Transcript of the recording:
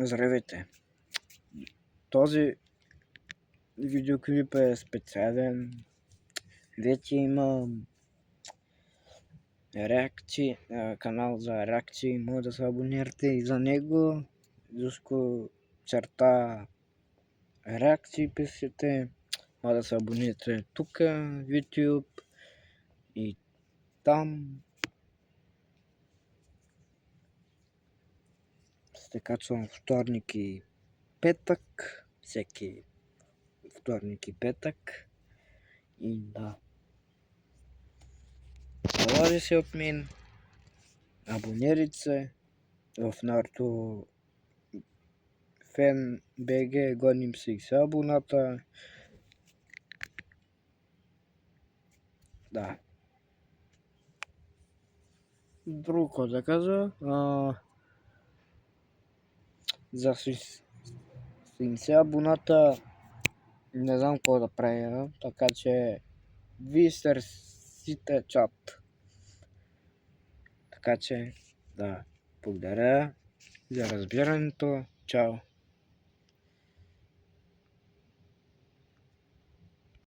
Здравейте! Този видеоклип е специален. Вече има реакции, канал за реакции. Може да се абонирате и за него. Jusко черта реакции пишете. Може да се абонирате тук в YouTube и там. Ще качвам вторник и петък. Всеки вторник и петък. И да. Заложи се от мен. Абонирайте се в Naruto Fan BG, гоним се абоната. Да. Друго какво да кажа. За 70 абоната не знам какво да правя, така че вие търсите чат. Така че да, благодаря за разбирането. Чао!